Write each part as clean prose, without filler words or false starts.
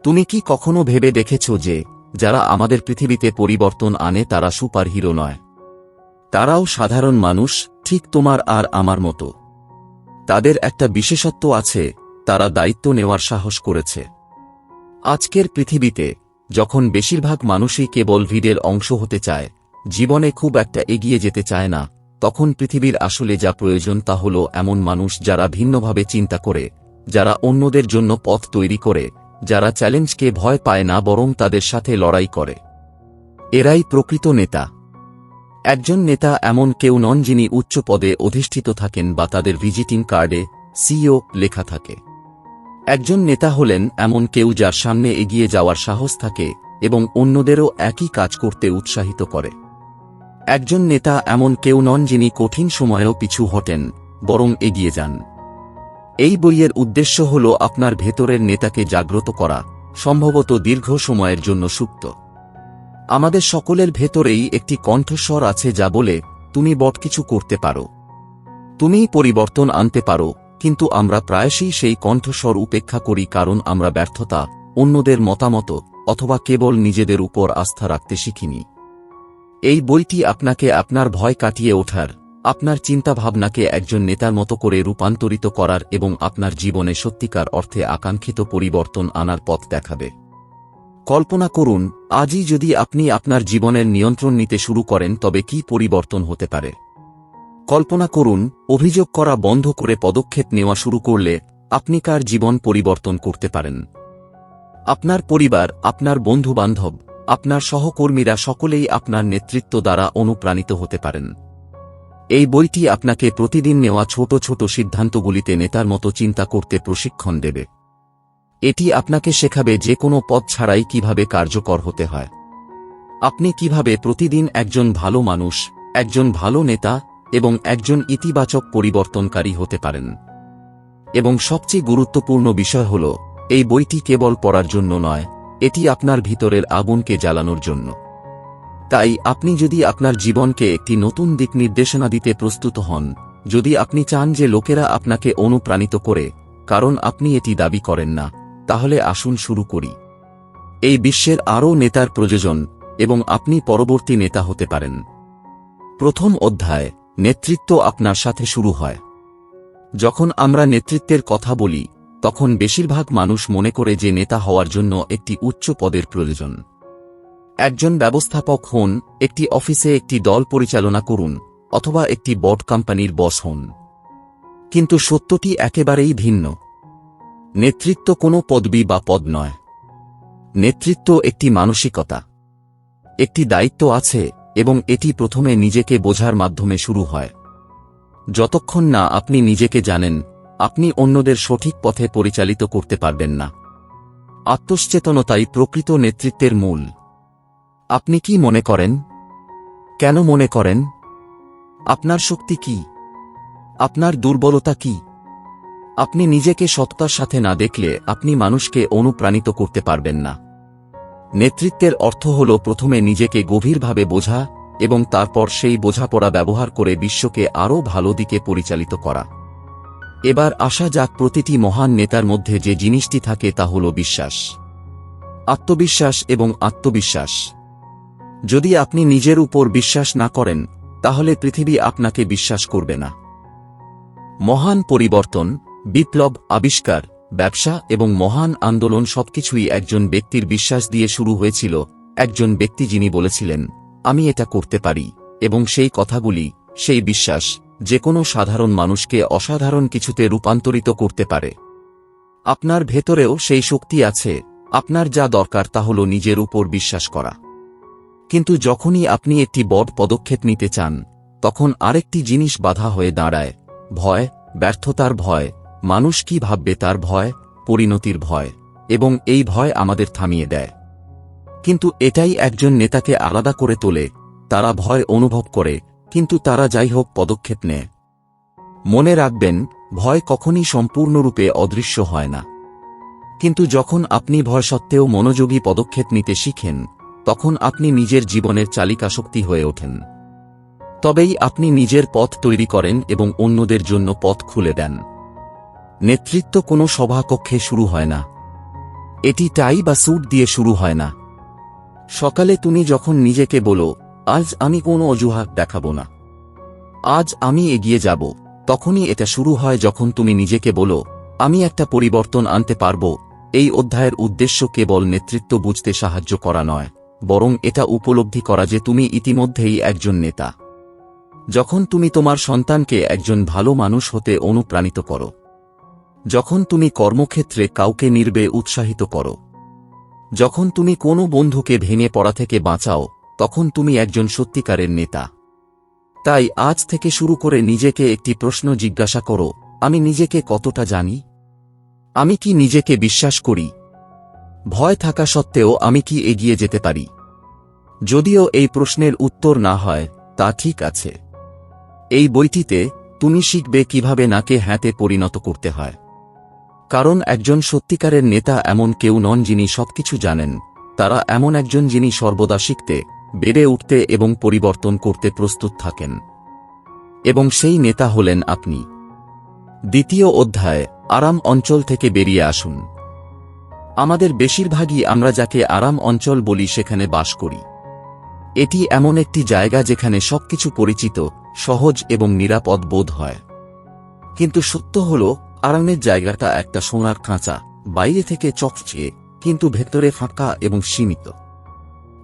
তুমি কি কখনো ভেবে দেখেছ যে যারা আমাদের পৃথিবীতে পরিবর্তন আনে তারা সুপারহিরো নয়? তারাও সাধারণ মানুষ, ঠিক তোমার আর আমার মতো। তাদের একটা বিশেষত্ব আছে, তারা দায়িত্ব নেওয়ার সাহস করেছে। আজকের পৃথিবীতে যখন বেশিরভাগ মানুষই কেবল ভিড়ের অংশ হতে চায়, জীবনে খুব একটা এগিয়ে যেতে চায় না, তখন পৃথিবীর আসলে যা প্রয়োজন তা হল এমন মানুষ যারা ভিন্নভাবে চিন্তা করে, যারা অন্যদের জন্য পথ তৈরি করে, যারা চ্যালেঞ্জকে ভয় পায় না বরং তাদের সাথে লড়াই করে। এরাই প্রকৃত নেতা। একজন নেতা এমন কেউ নন যিনি উচ্চ পদে অধিষ্ঠিত থাকেন বা তাদের ভিজিটিং কার্ডে সিইও লেখা থাকে। একজন নেতা হলেন এমন কেউ যার সামনে এগিয়ে যাওয়ার সাহস থাকে এবং অন্যদেরও একই কাজ করতে উৎসাহিত করে। একজন নেতা এমন কেউ নন যিনি কঠিন সময়েও পিছু হটেন, বরং এগিয়ে যান। এই বইয়ের উদ্দেশ্য হল আপনার ভেতরের নেতাকে জাগ্রত করা, সম্ভবত দীর্ঘ সময়ের জন্য সুপ্ত। আমাদের সকলের ভেতরেই একটি কণ্ঠস্বর আছে যা বলে, তুমি কিছু করতে পারো, তুমিই পরিবর্তন আনতে পারো, কিন্তু আমরা প্রায়শই সেই কণ্ঠস্বর উপেক্ষা করি কারণ আমরা ব্যর্থতা, অন্যদের মতামত অথবা কেবল নিজেদের উপর আস্থা রাখতে শিখিনি। এই বইটি আপনাকে আপনার ভয় কাটিয়ে ওঠার, আপনার চিন্তাভাবনাকে একজন নেতার মতো করে রূপান্তরিত করার এবং আপনার জীবনে সত্যিকার অর্থে আকাঙ্ক্ষিত পরিবর্তন আনার পথ দেখাবে। কল্পনা করুন, আজই যদি আপনি আপনার জীবনের নিয়ন্ত্রণ নিতে শুরু করেন তবে কি পরিবর্তন হতে পারে। কল্পনা করুন, অভিযোগ করা বন্ধ করে পদক্ষেপ নেওয়া শুরু করলে আপনি কার জীবন পরিবর্তন করতে পারেন। আপনার পরিবার, আপনার বন্ধু-বান্ধব, আপনার সহকর্মীরা সকলেই আপনার নেতৃত্ব দ্বারা অনুপ্রাণিত হতে পারেন। এই বইটি আপনাকে প্রতিদিন নেওয়া ছোট ছোট সিদ্ধান্তগুলিতে নেতার মতো চিন্তা করতে প্রশিক্ষণ দেবে। এটি আপনাকে শেখাবে যে কোনো পথ ছাড়াই কিভাবে কার্যকর হতে হয়। আপনি কিভাবে প্রতিদিন একজন ভালো মানুষ, একজন ভালো নেতা এবং একজন ইতিবাচক পরিবর্তনকারী হতে পারেন। এবং সবচেয়ে গুরুত্বপূর্ণ বিষয় হল, এই বইটি কেবল পড়ার জন্য নয়, এটি আপনার ভিতরের আগুনকে জ্বালানোর জন্য। তাই আপনি যদি আপনার জীবনকে একটি নতুন দিক নির্দেশনা দিতে প্রস্তুত হন, যদি আপনি চান যে লোকেরা আপনাকে অনুপ্রাণিত করে, কারণ আপনি এটি দাবি করেন না, তাহলে আসুন শুরু করি। এই বিশ্বের আরও নেতার প্রয়োজন এবং আপনি পরবর্তী নেতা হতে পারেন। প্রথম অধ্যায়, নেতৃত্ব আপনার সাথে শুরু হয়। যখন আমরা নেতৃত্বের কথা বলি, তখন বেশিরভাগ মানুষ মনে করে যে নেতা হওয়ার জন্য একটি উচ্চ পদের প্রয়োজন। একজন ব্যবস্থাপক হন, একটি অফিসে একটি দল পরিচালনা করুন, অথবা একটি বড় কোম্পানির বস হন। কিন্তু সত্যটি একেবারেই ভিন্ন। নেতৃত্ব কোনো পদবি বা পদ নয়। নেতৃত্ব একটি মানসিকতা, একটি দায়িত্ব আছে, এবং এটি প্রথমে নিজেকে বোঝার মাধ্যমে শুরু হয়। যতক্ষণ না আপনি নিজেকে জানেন, আপনি অন্যদের সঠিক পথে পরিচালিত করতে পারবেন না। আত্মসচেতনতাই প্রকৃত নেতৃত্বের মূল। আপনি কি মনে করেন? কেন মনে করেন? আপনার শক্তি কি? আপনার দুর্বলতা কি? আপনি নিজেকে সততার সাথে না দেখলে আপনি মানুষকে অনুপ্রাণিত করতে পারবেন না। নেতৃত্বের অর্থ হল প্রথমে নিজেকে গভীরভাবে বোঝা এবং তারপর সেই বোঝাপড়া ব্যবহার করে বিশ্বকে আরও ভালো দিকে পরিচালিত করা। এবার আসা যাক প্রতিটি মহান নেতার মধ্যে যে জিনিসটি থাকে তা হল বিশ্বাস। আত্মবিশ্বাস এবং আত্মবিশ্বাস। যদি আপনি নিজের উপর বিশ্বাস না করেন, তাহলে পৃথিবী আপনাকে বিশ্বাস করবে না। মহান পরিবর্তন, বিপ্লব, আবিষ্কার, ব্যবসা এবং মহান আন্দোলন সবকিছুই একজন ব্যক্তির বিশ্বাস দিয়ে শুরু হয়েছিল। একজন ব্যক্তি যিনি বলেছিলেন, আমি এটা করতে পারি, এবং সেই কথাগুলি, সেই বিশ্বাস, যে কোনো সাধারণ মানুষকে অসাধারণ কিছুতে রূপান্তরিত করতে পারে। আপনার ভেতরেও সেই শক্তি আছে। আপনার যা দরকার তা হল নিজের উপর বিশ্বাস করা। কিন্তু যখনই আপনি একটি বড় পদক্ষেপ নিতে চান, তখন আরেকটি জিনিস বাধা হয়ে দাঁড়ায়: ভয়, ব্যর্থতার ভয়, মানুষ কি ভাববে তার ভয়, পরিণতির ভয়, এবং এই ভয় আমাদের থামিয়ে দেয়। কিন্তু এটাই একজন নেতাকে আলাদা করে তোলে। তারা ভয় অনুভব করে, কিন্তু তারা যাই হোক পদক্ষেপ নেয়। মনে রাখবেন, ভয় কখনই সম্পূর্ণরূপে অদৃশ্য হয় না। কিন্তু যখন আপনি ভয় সত্ত্বেও মনোযোগী পদক্ষেপ নিতে শিখেন, তখন আপনি নিজের জীবনের চালিকাশক্তি হয়ে ওঠেন। তবেই আপনি নিজের পথ তৈরি করেন এবং অন্যদের জন্য পথ খুলে দেন। নেতৃত্ব কোনো সভাকক্ষে শুরু হয় না। এটি টাই বা স্যুট দিয়ে শুরু হয় না। সকালে তুমি যখন নিজেকে বলো, আজ আমি কোনো অজুহাত দেখাবো না, আজ আমি এগিয়ে যাব, তখনই এটা শুরু হয়। যখন তুমি নিজেকে বলো, আমি একটা পরিবর্তন আনতে পারবো, এই অধ্যায়ের উদ্দেশ্য কেবল নেতৃত্ব বুঝতে সাহায্য করা নয়, বরং এটা উপলব্ধি করা যে তুমি ইতিমধ্যেই একজন নেতা। যখন তুমি তোমার সন্তানকে একজন ভালো মানুষ হতে অনুপ্রাণিত করো, যখন তুমি কর্মক্ষেত্রে কাউকে নির্বে উৎসাহিত করো, যখন তুমি কোনো বন্ধুকে ভেঙে পড়া থেকে বাঁচাও, তখন তুমি একজন সত্যিকারের নেতা। তাই আজ থেকে শুরু করে নিজেকে একটি প্রশ্ন জিজ্ঞাসা করো, আমি নিজেকে কতটা জানি? আমি কি নিজেকে বিশ্বাস করি? ভয় থাকা সত্ত্বেও আমি কি এগিয়ে যেতে পারি? যদিও এই প্রশ্নের উত্তর না হয়, তা ঠিক আছে। এই বইটিতে তুমি শিখবে কিভাবে নাকে হ্যাঁতে পরিণত করতে হয়। কারণ একজন সত্যিকারের নেতা এমন কেউ নন যিনি সবকিছু জানেন, তারা এমন একজন যিনি সর্বদা শিখতে, বেড়ে উঠতে এবং পরিবর্তন করতে প্রস্তুত থাকেন। এবং সেই নেতা হলেন আপনি। দ্বিতীয় অধ্যায়, আরাম অঞ্চল থেকে বেরিয়ে আসুন। আমাদের বেশিরভাগই আমরা যাকে আরাম অঞ্চল বলি সেখানে বাস করি। এটি এমন একটি জায়গা যেখানে সবকিছু পরিচিত, সহজ এবং নিরাপদ বোধ হয়। কিন্তু সত্য হল, আরামের জায়গাটা একটা সোনার খাঁচা, বাইরে থেকে চকচকে, কিন্তু ভেতরে ফাঁকা এবং সীমিত।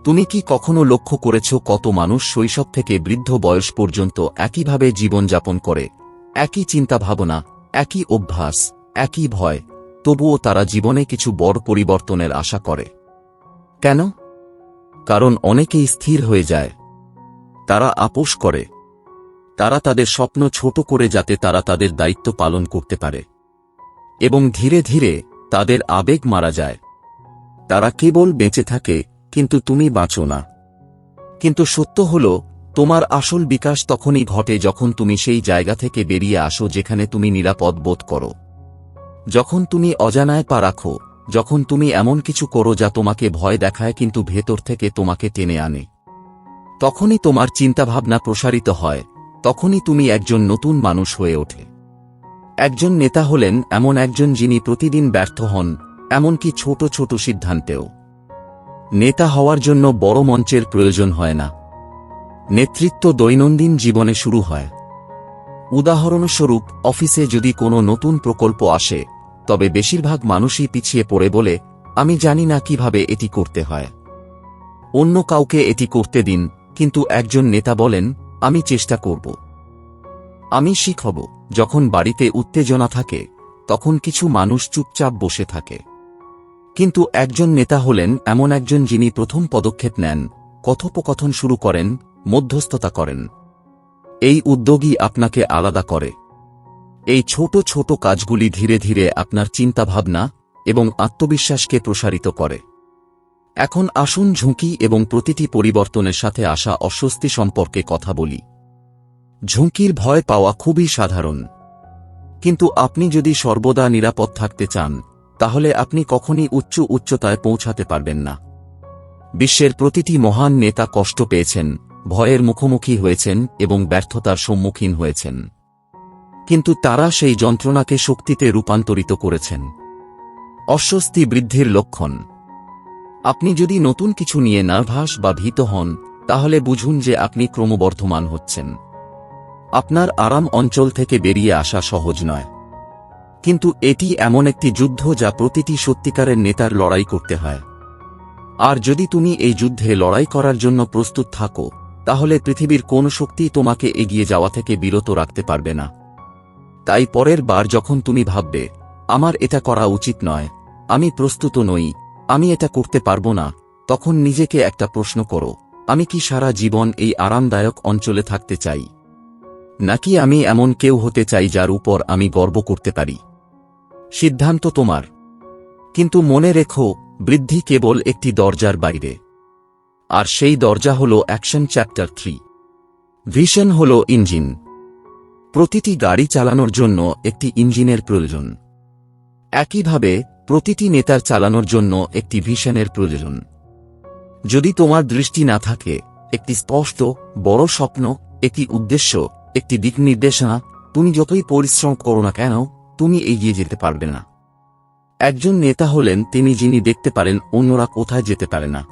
তুমি কি কখনো লক্ষ্য করেছ কত মানুষ শৈশব থেকে বৃদ্ধ বয়স পর্যন্ত একইভাবে জীবনযাপন করে, একই চিন্তাভাবনা, একই অভ্যাস, একই ভয়, তবুও তারা জীবনে কিছু বড় পরিবর্তনের আশা করে? কেন? কারণ অনেকেই স্থির হয়ে যায়। তারা আপোস করে। তারা তাদের স্বপ্ন ছোট করে যাতে তারা তাদের দায়িত্ব পালন করতে পারে। এবং ধীরে ধীরে তাদের আবেগ মারা যায়। তারা কেবল বেঁচে থাকে, কিন্তু তুমি বাঁচো না। কিন্তু সত্য হল, তোমার আসল বিকাশ তখনই ঘটে যখন তুমি সেই জায়গা থেকে বেরিয়ে আসো যেখানে তুমি নিরাপদ বোধ করো। যখন তুমি অজানায় পা রাখো, যখন তুমি এমন কিছু করো যা তোমাকে ভয় দেখায় কিন্তু ভেতর থেকে তোমাকে টেনে আনে, তখনই তোমার চিন্তাভাবনা প্রসারিত হয়, তখনই তুমি একজন নতুন মানুষ হয়ে ওঠে। একজন নেতা হলেন এমন একজন যিনি প্রতিদিন ব্যর্থ হন, এমনকি ছোট ছোট সিদ্ধান্তেও। নেতা হওয়ার জন্য বড় মঞ্চের প্রয়োজন হয় না। নেতৃত্ব দৈনন্দিন জীবনে শুরু হয়। উদাহরণস্বরূপ, অফিসে যদি কোনো নতুন প্রকল্প আসে, তবে বেশিরভাগ মানুষই পিছিয়ে পড়ে বলে, আমি জানি না কিভাবে এটি করতে হয়, অন্য কাউকে এটি করতে দিন। কিন্তু একজন নেতা বলেন, আমি চেষ্টা করব, আমি শিখব। যখন বাড়িতে উত্তেজনা থাকে, তখন কিছু মানুষ চুপচাপ বসে থাকে। কিন্তু একজন নেতা হলেন এমন একজন যিনি প্রথম পদক্ষেপ নেন, কথোপকথন শুরু করেন, মধ্যস্থতা করেন। এই উদ্যোগই আপনাকে আলাদা করে। এই ছোট ছোট কাজগুলি ধীরে ধীরে আপনার চিন্তাভাবনা এবং আত্মবিশ্বাসকে প্রসারিত করে। এখন আসুন ঝুঁকি এবং প্রতিটি পরিবর্তনের সাথে আসা অস্বস্তি সম্পর্কে কথা বলি। ঝুঁকির ভয় পাওয়া খুবই সাধারণ। কিন্তু আপনি যদি সর্বদা নিরাপদ থাকতে চান, তাহলে আপনি কখনই উচ্চতায় পৌঁছাতে পারবেন না। বিশ্বের প্রতিটি মহান নেতা কষ্ট পেয়েছেন, ভয়ের মুখোমুখি হয়েছেন এবং ব্যর্থতার সম্মুখীন হয়েছেন। কিন্তু তারা সেই যন্ত্রণাকে শক্তিতে রূপান্তরিত করেছেন। অস্বস্তি বৃদ্ধির লক্ষণ। আপনি যদি নতুন কিছু নিয়ে নার্ভাস বা ভীত হন, তাহলে বুঝুন যে আপনি ক্রমবর্ধমান হচ্ছেন। আপনার আরাম অঞ্চল থেকে বেরিয়ে আসা সহজ নয়, কিন্তু এটি এমন একটি যুদ্ধ যা প্রতিটি সত্যিকারের নেতার লড়াই করতে হয়। আর যদি তুমি এই যুদ্ধে লড়াই করার জন্য প্রস্তুত থাকো, তাহলে পৃথিবীর কোন শক্তি তোমাকে এগিয়ে যাওয়া থেকে বিরত রাখতে পারবে না। তাই পরের বার যখন তুমি ভাববে, আমার এটা করা উচিত নয়, আমি প্রস্তুত নই, আমি এটা করতে পারবো না, তখন নিজেকে একটা প্রশ্ন করো, আমি কি সারা জীবন এই আরামদায়ক অঞ্চলে থাকতে চাই? নাকি আমি এমন কেউ হতে চাই যার উপর আমি গর্ব করতে পারি? সিদ্ধান্ত তোমার। কিন্তু মনে রেখো, বৃদ্ধি কেবল একটি দরজার বাইরে। আর সেই দরজা হল অ্যাকশন চ্যাপ্টার 3। ভিশন হল ইঞ্জিন। প্রতিটি গাড়ি চালানোর জন্য একটি ইঞ্জিনের প্রয়োজন। একইভাবে প্রতিটি নেতার চালানোর জন্য একটি ভিশনের প্রয়োজন। যদি তোমার দৃষ্টি না থাকে, একটি স্পষ্ট বড় স্বপ্ন, একটি উদ্দেশ্য, একটি দিক নির্দেশনা, তুমি যতই পরিশ্রম করো না কেন, তুমি এগিয়ে যেতে পারবে না। একজন নেতা হলেন যিনি দেখতে পারেন অন্যরা কোথায় যেতে পারে না।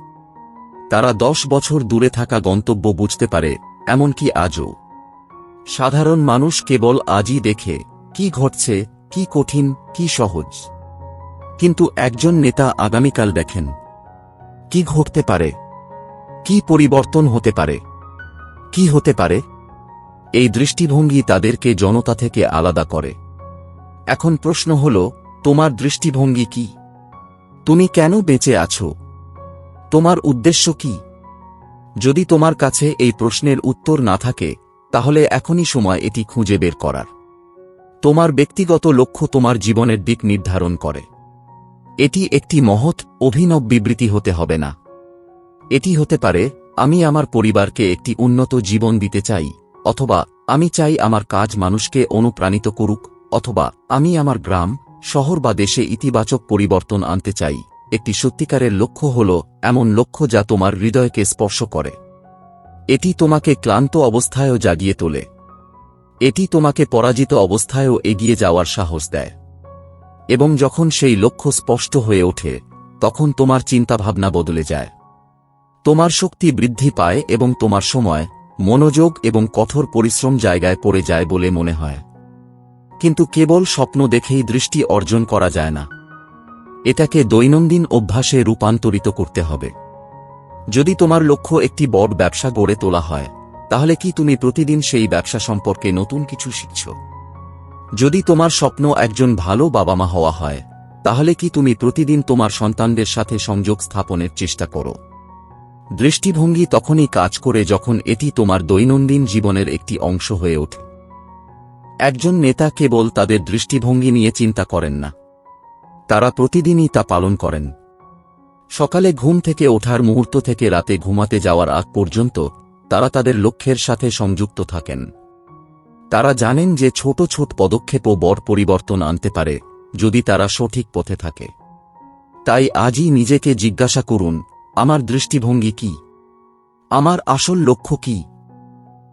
তারা 10 বছর দূরে থাকা গন্তব্য বুঝতে পারে, এমনকি আজও। সাধারণ মানুষ কেবল আজই দেখে কি ঘটছে, কি কঠিন, কি সহজ। কিন্তু একজন নেতা আগামীকাল দেখেন কি ঘটতে পারে, কি পরিবর্তন হতে পারে, কি হতে পারে। এই দৃষ্টিভঙ্গি তাদেরকে জনতা থেকে আলাদা করে। এখন প্রশ্ন হল, তোমার দৃষ্টিভঙ্গি কি? তুমি কেন বেঁচে আছো? তোমার উদ্দেশ্য কি? যদি তোমার কাছে এই প্রশ্নের উত্তর না থাকে, তাহলে এখনই সময় এটি খুঁজে বের করার। তোমার ব্যক্তিগত লক্ষ্য তোমার জীবনের দিক নির্ধারণ করে। এটি একটি মহৎ, অভিনব বিবৃতি হতে হবে না। এটি হতে পারে, আমি আমার পরিবারকে একটি উন্নত জীবন দিতে চাই, অথবা আমি চাই আমার কাজ মানুষকে অনুপ্রাণিত করুক, অথবা আমি আমার গ্রাম, শহর বা দেশে ইতিবাচক পরিবর্তন আনতে চাই। একটি সত্যিকারের লক্ষ্য হল এমন লক্ষ্য যা তোমার হৃদয়কে স্পর্শ করে। এটি তোমাকে ক্লান্ত অবস্থায়ও জাগিয়ে তোলে। এটি তোমাকে পরাজিত অবস্থায়ও এগিয়ে যাওয়ার সাহস দেয়। এবং যখন সেই লক্ষ্য স্পষ্ট হয়ে ওঠে, তখন তোমার চিন্তাভাবনা বদলে যায়। তোমার শক্তি বৃদ্ধি পায় এবং তোমার সময়, মনোযোগ এবং কঠোর পরিশ্রম জায়গায় পড়ে যায় বলে মনে হয়। কিন্তু কেবল স্বপ্ন দেখেই দৃষ্টি অর্জন করা যায় না। এটাকে দৈনন্দিন অভ্যাসে রূপান্তরিত করতে হবে। যদি তোমার লক্ষ্য একটি বড় ব্যবসা গড়ে তোলা হয়, তাহলে কি তুমি প্রতিদিন সেই ব্যবসা সম্পর্কে নতুন কিছু শিখছ? যদি তোমার স্বপ্ন একজন ভালো বাবা মা হওয়া হয়, তাহলে কি তুমি প্রতিদিন তোমার সন্তানদের সাথে সংযোগ স্থাপনের চেষ্টা করো? দৃষ্টিভঙ্গি তখনই কাজ করে যখন এটি তোমার দৈনন্দিন জীবনের একটি অংশ হয়ে ওঠে। একজন নেতা কেবল তাদের দৃষ্টিভঙ্গি নিয়ে চিন্তা করেন না, তারা প্রতিদিনই তা পালন করেন। সকালে ঘুম থেকে ওঠার মুহূর্ত থেকে রাতে ঘুমাতে যাওয়ার আগ পর্যন্ত তারা তাদের লক্ষ্যের সাথে সংযুক্ত থাকেন। তারা জানেন যে ছোট ছোট পদক্ষেপও বড় পরিবর্তন আনতে পারে যদি তারা সঠিক পথে থাকে। তাই আজই নিজেকে জিজ্ঞাসা করুন, আমার দৃষ্টিভঙ্গি কি? আমার আসল লক্ষ্য কি?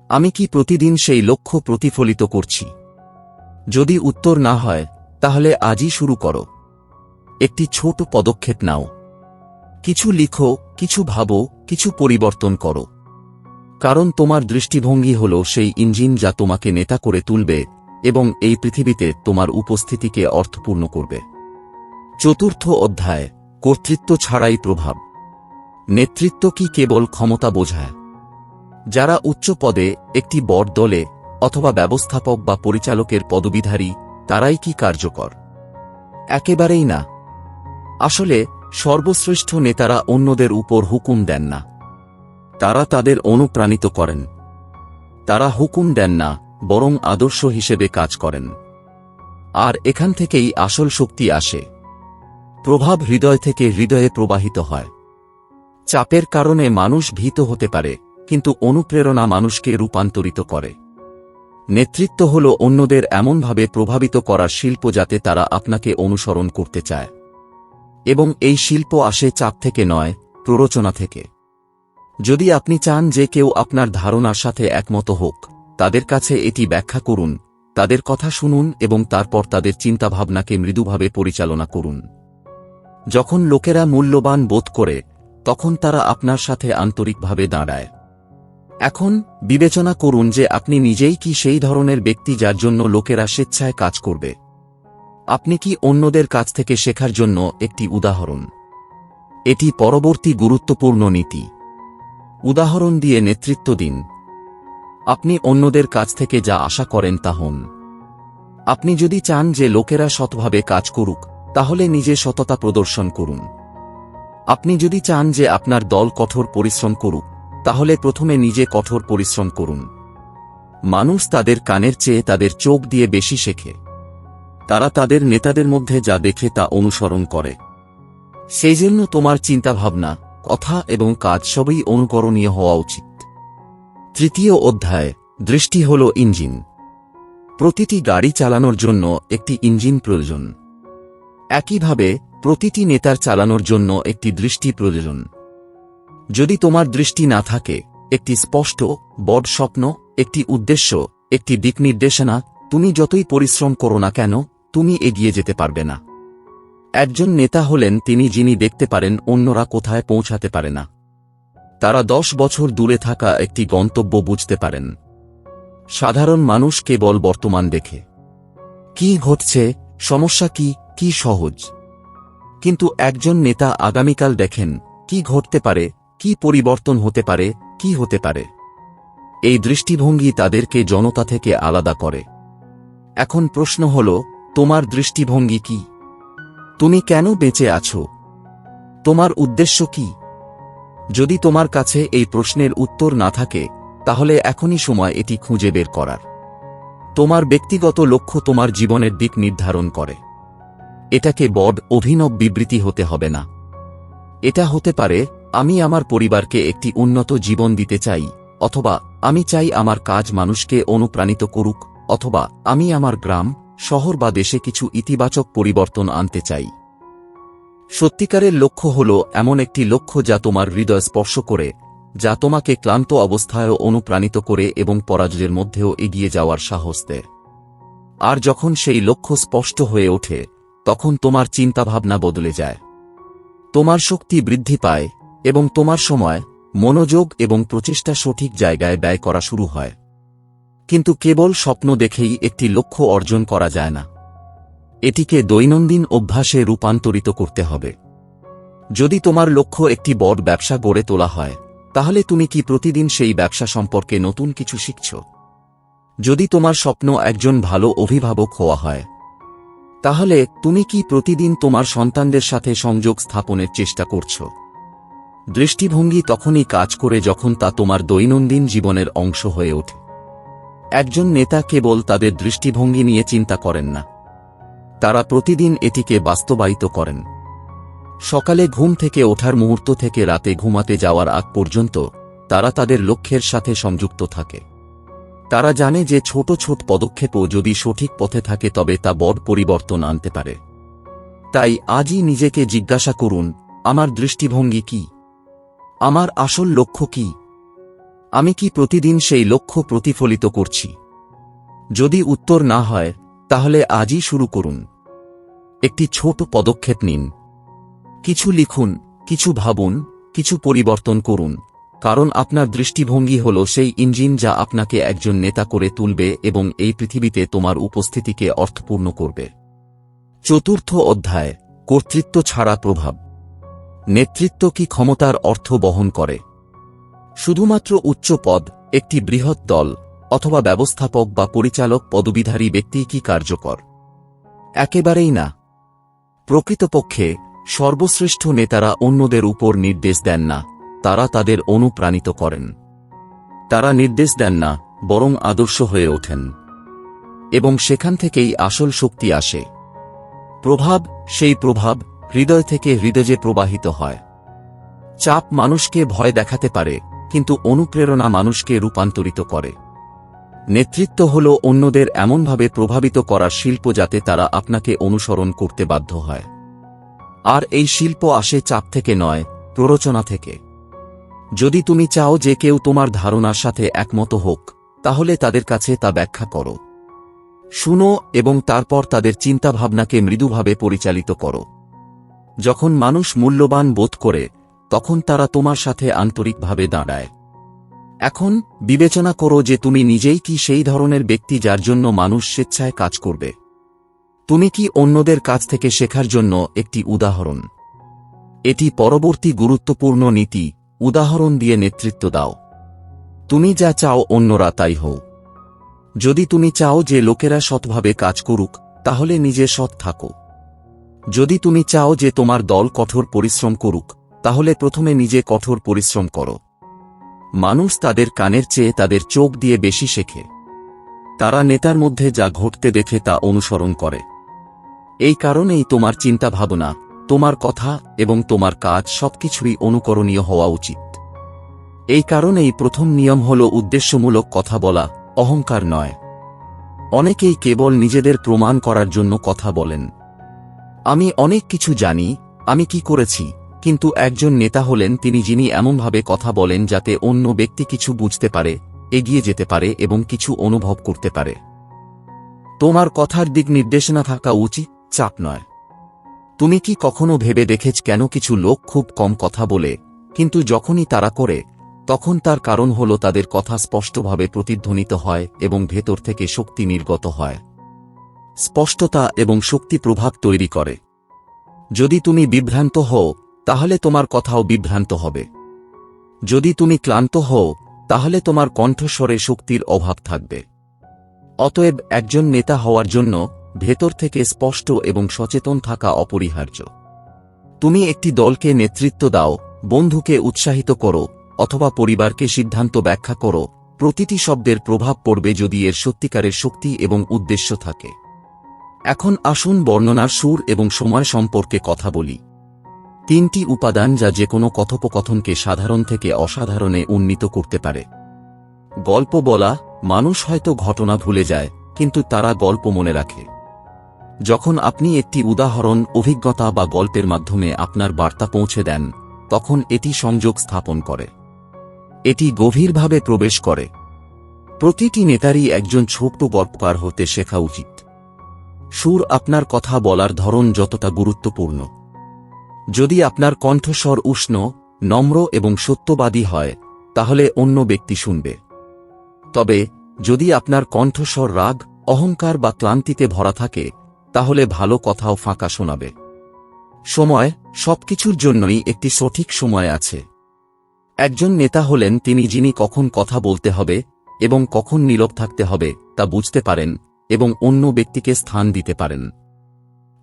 আমি কি প্রতিদিন সেই লক্ষ্য প্রতিফলিত করছি? যদি উত্তর না হয়, তাহলে আজই শুরু করো। একটি ছোট পদক্ষেপ নাও। কিছু লিখো, কিছু ভাবো, কিছু পরিবর্তন করো। কারণ তোমার দৃষ্টিভঙ্গি হল সেই ইঞ্জিন যা তোমাকে নেতা করে তুলবে এবং এই পৃথিবীতে তোমার উপস্থিতিকে অর্থপূর্ণ করবে। চতুর্থ অধ্যায়, কর্তৃত্ব ছাড়াই প্রভাব। নেতৃত্ব কি কেবল ক্ষমতা বোঝায়? যারা উচ্চ পদে, একটি বড় দলে, অথবা ব্যবস্থাপক বা পরিচালকের পদবীধারী, তারাই কি কার্যকর? একেবারেই না। আসলে সর্বশ্রেষ্ঠ নেতারা অন্যদের উপর হুকুম দেন না, তারা তাদের অনুপ্রাণিত করেন। তারা হুকুম দেন না, বরং আদর্শ হিসেবে কাজ করেন। আর এখান থেকেই আসল শক্তি আসে। প্রভাব হৃদয় থেকে হৃদয়ে প্রবাহিত হয়। চাপের কারণে মানুষ ভীত হতে পারে, কিন্তু অনুপ্রেরণা মানুষকে রূপান্তরিত করে। নেতৃত্ব হল অন্যদের এমনভাবে প্রভাবিত করার শিল্প যাতে তারা আপনাকে অনুসরণ করতে চায়। এবং এই শিল্প আসে চাপ থেকে নয়, প্ররোচনা থেকে। যদি আপনি চান যে কেউ আপনার ধারণার সাথে একমত হোক, তাদের কাছে এটি ব্যাখ্যা করুন, তাদের কথা শুনুন এবং তারপর তাদের চিন্তাভাবনাকে মৃদুভাবে পরিচালনা করুন। যখন লোকেরা মূল্যবান বোধ করে, তখন তারা আপনার সাথে আন্তরিকভাবে দাঁড়ায়। এখন বিবেচনা করুন যে আপনি নিজেই কি সেই ধরনের ব্যক্তি যার জন্য লোকেরা স্বেচ্ছায় কাজ করবে। আপনি কি অন্যদের কাছ থেকে শেখার জন্য একটি উদাহরণ? এটি পরবর্তী গুরুত্বপূর্ণ নীতি। উদাহরণ দিয়ে নেতৃত্ব দিন। আপনি অন্যদের কাছ থেকে যা আশা করেন তা হন। আপনি যদি চান যে লোকেরা সৎভাবে কাজ করুক, তাহলে নিজে সততা প্রদর্শন করুন। আপনি যদি চান যে আপনার দল কঠোর পরিশ্রম করুক, তাহলে প্রথমে নিজে কঠোর পরিশ্রম করুন। মানুষ তাদের কানের চেয়ে তাদের চোখ দিয়ে বেশি শেখে। তারা তাদের নেতাদের মধ্যে যা দেখে তা অনুসরণ করে। সেই জন্য তোমার চিন্তাভাবনা, কথা এবং কাজ সবই অনুকরণীয় হওয়া উচিত। তৃতীয় অধ্যায়, দৃষ্টি হল ইঞ্জিন। প্রতিটি গাড়ি চালানোর জন্য একটি ইঞ্জিন প্রয়োজন। একইভাবে প্রতিটি নেতার চালানোর জন্য একটি দৃষ্টি প্রয়োজন। যদি তোমার দৃষ্টি না থাকে, একটি স্পষ্ট, বড় স্বপ্ন, একটি উদ্দেশ্য, একটি দিক নির্দেশনা, তুমি যতই পরিশ্রম করো না কেন, তুমি এগিয়ে যেতে পারবে না। একজন নেতা হলেন যিনি দেখতে পারেন অন্যরা কোথায় পৌঁছাতে পারে না। তারা 10 বছর দূরে থাকা একটি গন্তব্য বুঝতে পারেন। সাধারণ মানুষ কেবল বর্তমান দেখে, কি ঘটছে, সমস্যা কি সহজ। কিন্তু একজন নেতা আগামীকাল দেখেন, কি ঘটতে পারে, কি পরিবর্তন হতে পারে, কি হতে পারে। এই দৃষ্টিভঙ্গি তাদেরকে জনতা থেকে আলাদা করে। এখন প্রশ্ন হল, তোমার দৃষ্টিভঙ্গি কি? তুমি কেন বেঁচে আছো? তোমার উদ্দেশ্য কি? যদি তোমার কাছে এই প্রশ্নের উত্তর না থাকে, তাহলে এখনই সময় এটি খুঁজে বের করার। তোমার ব্যক্তিগত লক্ষ্য তোমার জীবনের দিক নির্ধারণ করে। এটাকে বড় অভিনব বিবৃতি হতে হবে না। এটা হতে পারে, আমি আমার পরিবারকে একটি উন্নত জীবন দিতে চাই, অথবা আমি চাই আমার কাজ মানুষকে অনুপ্রাণিত করুক, অথবা আমি আমার গ্রাম, শহর বা দেশে কিছু ইতিবাচক পরিবর্তন আনতে চাই। সত্যিকারের লক্ষ্য হল এমন একটি লক্ষ্য যা তোমার হৃদয় স্পর্শ করে, যা তোমাকে ক্লান্ত অবস্থায়ও অনুপ্রাণিত করে এবং পরাজয়ের মধ্যেও এগিয়ে যাওয়ার সাহস দেয়। আর যখন সেই লক্ষ্য স্পষ্ট হয়ে ওঠে, তখন তোমার চিন্তাভাবনা বদলে যায়। তোমার শক্তি বৃদ্ধি পায় এবং তোমার সময়, মনোযোগ এবং প্রচেষ্টা সঠিক জায়গায় ব্যয় করা শুরু হয়। কিন্তু কেবল স্বপ্ন দেখেই একটি লক্ষ্য অর্জন করা যায় না। এটিকে দৈনন্দিন অভ্যাসে রূপান্তরিত করতে হবে। যদি তোমার লক্ষ্য একটি বড় ব্যবসা গড়ে তোলা হয়, তাহলে তুমি কি প্রতিদিন সেই ব্যবসা সম্পর্কে নতুন কিছু শিখছ? যদি তোমার স্বপ্ন একজন ভালো অভিভাবক হওয়া হয়, তাহলে তুমি কি প্রতিদিন তোমার সন্তানদের সাথে সংযোগ স্থাপনের চেষ্টা করছ? দৃষ্টিভঙ্গি তখনই কাজ করে যখন তা তোমার দৈনন্দিন জীবনের অংশ হয়ে ওঠে। একজন নেতা কেবল তাদের দৃষ্টিভঙ্গি নিয়ে চিন্তা করেন না, তারা প্রতিদিন এটিকে বাস্তবায়িত করেন। সকালে ঘুম থেকে ওঠার মুহূর্ত থেকে রাতে ঘুমাতে যাওয়ার আগ পর্যন্ত তারা তাদের লক্ষ্যের সাথে সংযুক্ত থাকে। তারা জানে যে ছোট ছোট পদক্ষেপও যদি সঠিক পথে থাকে তবে তা বড় পরিবর্তন আনতে পারে। তাই আজই নিজেকে জিজ্ঞাসা করুন, আমার দৃষ্টিভঙ্গি কি? আমার আসল লক্ষ্য কি? আমি কি প্রতিদিন সেই লক্ষ্য প্রতিফলিত করছি? যদি উত্তর না হয়, তাহলে আজই শুরু করুন। একটি ছোট পদক্ষেপ নিন। কিছু লিখুন, কিছু ভাবুন, কিছু পরিবর্তন করুন, কারণ আপনার দৃষ্টিভঙ্গি হল সেই ইঞ্জিন যা আপনাকে একজন নেতা করে তুলবে এবং এই পৃথিবীতে তোমার উপস্থিতিকে অর্থপূর্ণ করবে। চতুর্থ অধ্যায়, কর্তৃত্ব ছাড়া প্রভাব। নেতৃত্ব কি ক্ষমতার অর্থ বহন করে? শুধুমাত্র উচ্চ পদ, একটি বৃহৎ দল, অথবা ব্যবস্থাপক বা পরিচালক পদবীধারী ব্যক্তি কি কার্যকর? একেবারেই না। প্রকৃতপক্ষে সর্বশ্রেষ্ঠ নেতারা অন্যদের উপর নির্দেশ দেন না, তারা তাদের অনুপ্রাণিত করেন। তারা নির্দেশ দেন না, বরং আদর্শ হয়ে ওঠেন। এবং সেখান থেকেই আসল শক্তি আসে। প্রভাব, সেই প্রভাব হৃদয় থেকে হৃদয়ে প্রবাহিত হয়। চাপ মানুষকে ভয় দেখাতে পারে, কিন্তু অনুপ্রেরণা মানুষকে রূপান্তরিত করে। নেতৃত্ব হল অন্যদের এমনভাবে প্রভাবিত করার শিল্প যাতে তারা আপনাকে অনুসরণ করতে বাধ্য হয়। আর এই শিল্প আসে চাপ থেকে নয়, প্ররোচনা থেকে। যদি তুমি চাও যে কেউ তোমার ধারণার সাথে একমত হোক, তাহলে তাদের কাছে তা ব্যাখ্যা করো। শুনো এবং তারপর তাদের চিন্তাভাবনাকে মৃদুভাবে পরিচালিত করো। যখন মানুষ মূল্যবান বোধ করে, তখন তারা তোমার সাথে আন্তরিকভাবে দাঁড়ায়। এখন বিবেচনা করো যে তুমি নিজেই কি সেই ধরনের ব্যক্তি যার জন্য মানুষ স্বেচ্ছায় কাজ করবে। তুমি কি অন্যদের কাছ থেকে শেখার জন্য একটি উদাহরণ? এটি পরবর্তী গুরুত্বপূর্ণ নীতি, উদাহরণ দিয়ে নেতৃত্ব দাও। তুমি যা চাও অন্যরা তাই হও। যদি তুমি চাও যে লোকেরা সৎভাবে কাজ করুক, তাহলে নিজে সৎ থাকো। যদি তুমি চাও যে তোমার দল কঠোর পরিশ্রম করুক, তাহলে প্রথমে নিজে কঠোর পরিশ্রম করো। মানুষ তাদের কানের চেয়ে তাদের চোখ দিয়ে বেশি শেখে। তারা নেতার মধ্যে যা ঘটতে দেখে তা অনুসরণ করে। এই কারণেই তোমার চিন্তাভাবনা, তোমার কথা এবং তোমার কাজ সবকিছুই অনুকরণীয় হওয়া উচিত। এই কারণেই প্রথম নিয়ম হল উদ্দেশ্যমূলক কথা বলা, অহংকার নয়। অনেকেই কেবল নিজেদের প্রমাণ করার জন্য কথা বলেন। আমি অনেক কিছু জানি, আমি কি করেছি। কিন্তু একজন নেতা হলেন যিনি এমনভাবে কথা বলেন যাতে অন্য ব্যক্তি কিছু বুঝতে পারে, এগিয়ে যেতে পারে এবং কিছু অনুভব করতে পারে। তোমার কথার দিক নির্দেশনা থাকা উচিত, চাপ নয়। তুমি কি কখনো ভেবে দেখেছ কেন কিছু লোক খুব কম কথা বলে, কিন্তু যখনই তারা করে তখন তার কারণ হল তাদের কথা স্পষ্টভাবে প্রতিধ্বনিত হয় এবং ভেতর থেকে শক্তি নির্গত হয়। স্পষ্টতা এবং শক্তি প্রভাব তৈরি করে। যদি তুমি বিভ্রান্ত হও তাহলে তোমার কথাও বিভ্রান্ত হবে। যদি তুমি ক্লান্ত হও তাহলে তোমার কণ্ঠস্বরে শক্তির অভাব থাকবে। অতএব একজন নেতা হওয়ার জন্য ভেতর থেকে স্পষ্ট এবং সচেতন থাকা অপরিহার্য। তুমি একটি দলকে নেতৃত্ব দাও, বন্ধুকে উৎসাহিত করো, অথবা পরিবারকে সিদ্ধান্ত ব্যাখ্যা করো, প্রতিটি শব্দের প্রভাব পড়বে যদি এর সত্যিকারের শক্তি এবং উদ্দেশ্য থাকে। এখন আসুন বর্ণনার সুর এবং সময় সম্পর্কে কথা বলি। তিনটি উপাদান যা যেকোনো কথোপকথনকে সাধারণ থেকে অসাধারণে উন্নীত করতে পারে। গল্প বলা। মানুষ হয়তো ঘটনা ভুলে যায়, কিন্তু তারা গল্প মনে রাখে। যখন আপনি একটি উদাহরণ, অভিজ্ঞতা বা গল্পের মাধ্যমে আপনার বার্তা পৌঁছে দেন, তখন এটি সংযোগ স্থাপন করে। এটি গভীরভাবে প্রবেশ করে। প্রতিটি নেতারই একজন ছোট্ট গল্পকার হতে শেখা উচিত। সুর আপনার কথা বলার ধরন যতটা গুরুত্বপূর্ণ। যদি আপনার কণ্ঠস্বর উষ্ণ, নম্র এবং সত্যবাদী হয়, তাহলে অন্য ব্যক্তি শুনবে। তবে যদি আপনার কণ্ঠস্বর রাগ, অহংকার বা ক্লান্তিতে ভরা থাকে, তাহলে ভালো কথাও ফাঁকা শোনাবে। সময়। সবকিছুর জন্যই একটি সঠিক সময় আছে। একজন নেতা হলেন যিনি কখন কথা বলতে হবে এবং কখন নীরব থাকতে হবে তা বুঝতে পারেন এবং অন্য ব্যক্তিকে স্থান দিতে পারেন।